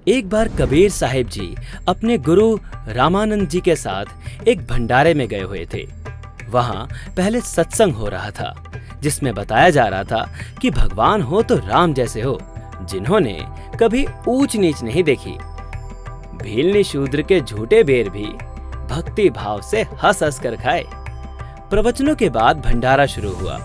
एक बार कबीर साहिब जी अपने गुरु रामानंद जी के साथ एक भंडारे में गए हुए थे। वहां पहले सत्संग हो रहा था, जिसमें बताया जा रहा था कि भगवान हो तो राम जैसे हो, जिन्होंने कभी ऊंच नीच नहीं देखी। भीलनी शूद्र के झूठे बेर भी भक्ति भाव से हंस हंस कर खाए। प्रवचनों के बाद भंडारा शुरू हुआ।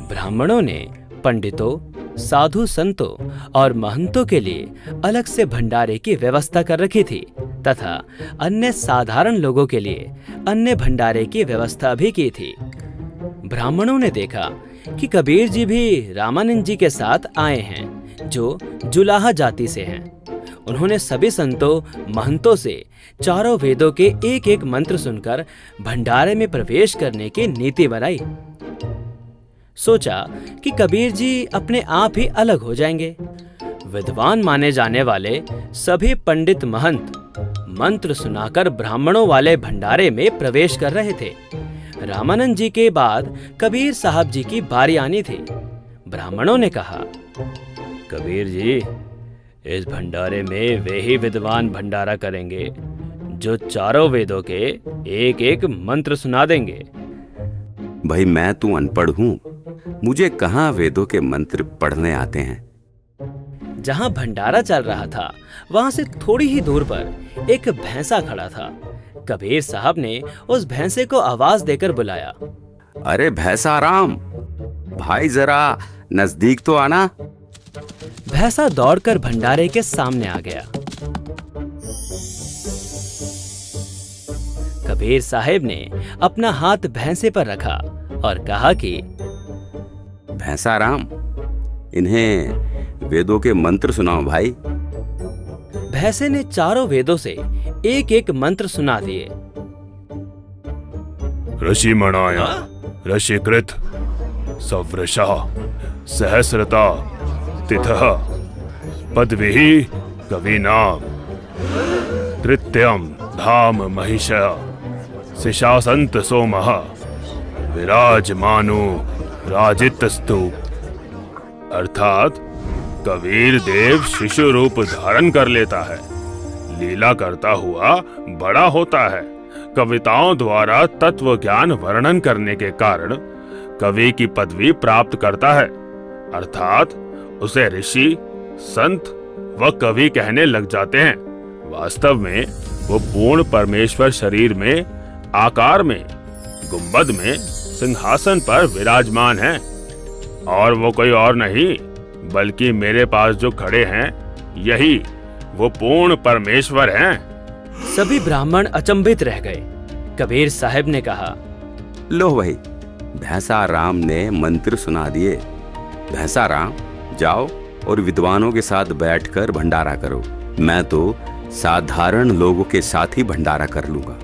ब्राह्मणों ने पंडितों, साधु संतों और महंतों के लिए अलग से भंडारे की व्यवस्था कर रखी थी तथा अन्य साधारण लोगों के लिए अन्य भंडारे की व्यवस्था भी की थी। ब्राह्मणों ने देखा कि कबीर जी भी रामानंद जी के साथ आए हैं, जो जुलाहा जाति से हैं। उन्होंने सभी संतों, महंतों से चारों वेदों के एक एक मंत्र सुनकर भंडारे में प्रवेश करने की नीति बनाई। सोचा कि कबीर जी अपने आप ही अलग हो जाएंगे। विद्वान माने जाने वाले सभी पंडित महंत मंत्र सुनाकर ब्राह्मणों वाले भंडारे में प्रवेश कर रहे थे। रामानंद जी के बाद कबीर साहब जी की बारी आनी थी। ब्राह्मणों ने कहा, कबीर जी, इस भंडारे में वे ही विद्वान भंडारा करेंगे जो चारों वेदों के एक एक मंत्र सुना देंगे। भाई, मैं तो अनपढ़ हूँ, मुझे कहाँ वेदों के मंत्र पढ़ने आते हैं। जहाँ भंडारा चल रहा था वहां से थोड़ी ही दूर पर एक भैंसा खड़ा था। कबीर साहब ने उस भैंसे को आवाज देकर बुलाया, अरे भैंसा राम, भाई जरा नजदीक तो आना। भैंसा दौड़कर भंडारे के सामने आ गया। कबीर साहब ने अपना हाथ भैंसे पर रखा और कहा कि भैंसा राम, इन्हें वेदों के मंत्र सुनाओ भाई। भैंसे ने चारों वेदों से एक एक मंत्र सुना दिए। ऋषि मणाया, ऋषिकृत, सवृषा, सहस्रता, तिथः, पदविहि, कविनाम, तृतीयम धाम महिषा, शिशासंत सोमः, विराजमानो राजितस्तु। अर्थात कबीर देव शिशु रूप धारण कर लेता है, लीला करता हुआ बड़ा होता है। कविताओं द्वारा तत्व ज्ञान वर्णन करने के कारण कवि की पदवी प्राप्त करता है, अर्थात उसे ऋषि, संत व कवि कहने लग जाते हैं। वास्तव में वो पूर्ण परमेश्वर शरीर में, आकार में, गुंबद में, सिंहासन पर विराजमान है, और वो कोई और नहीं बल्कि मेरे पास जो खड़े हैं यही वो पूर्ण परमेश्वर हैं। सभी ब्राह्मण अचंभित रह गए। कबीर साहब ने कहा, लो भाई, भैंसा राम ने मंत्र सुना दिए। भैंसा राम, जाओ और विद्वानों के साथ बैठकर भंडारा करो। मैं तो साधारण लोगों के साथ ही भंडारा कर लूंगा।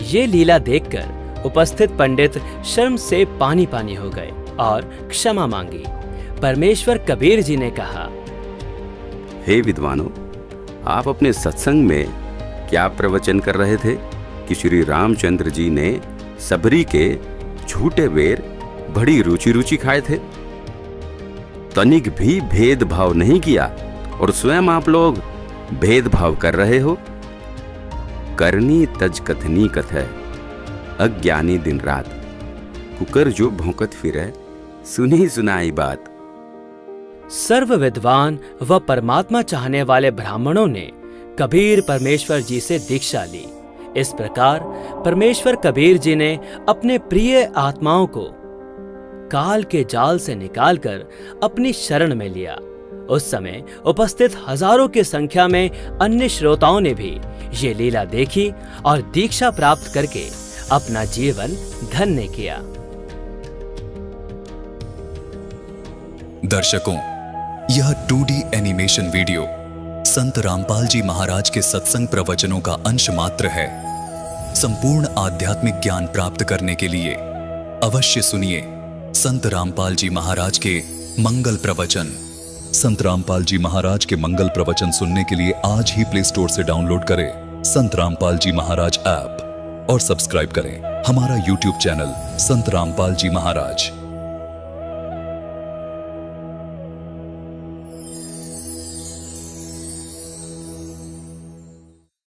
ये लीला देखकर उपस्थित पंडित शर्म से पानी पानी हो गए और क्षमा मांगी। परमेश्वर कबीर जी ने कहा, हे विद्वानों, आप अपने सत्संग में क्या प्रवचन कर रहे थे कि श्री रामचंद्र जी ने सबरी के झूठे बेर बड़ी रुचि रुचि खाए थे। तनिक भी भेदभाव नहीं किया और स्वयं आप लोग भेदभाव कर रहे हो। करनी तज कथनी कथै, अज्ञानी दिन रात, कुकर जो भौंकत फिरे, सुनी सुनाई बात। सर्व विद्वान व परमात्मा चाहने वाले ब्राह्मणों ने कबीर परमेश्वर जी से दीक्षा ली। इस प्रकार परमेश्वर कबीर जी ने अपने प्रिय आत्माओं को काल के जाल से निकालकर अपनी शरण में लिया। उस समय उपस्थित हजारों की संख्या में अन्य श्रोताओं ने भी ये लीला देखी और दीक्षा प्राप्त करके अपना जीवन धन्य किया। दर्शकों, यह 2D एनिमेशन वीडियो संत रामपाल जी महाराज के सत्संग प्रवचनों का अंश मात्र है। संपूर्ण आध्यात्मिक ज्ञान प्राप्त करने के लिए अवश्य सुनिए संत रामपाल जी महाराज के मंगल प्रवचन। संत रामपाल जी महाराज के मंगल प्रवचन सुनने के लिए आज ही प्ले स्टोर से डाउनलोड करें संत रामपाल जी महाराज ऐप और सब्सक्राइब करें हमारा YouTube चैनल संत रामपाल जी महाराज।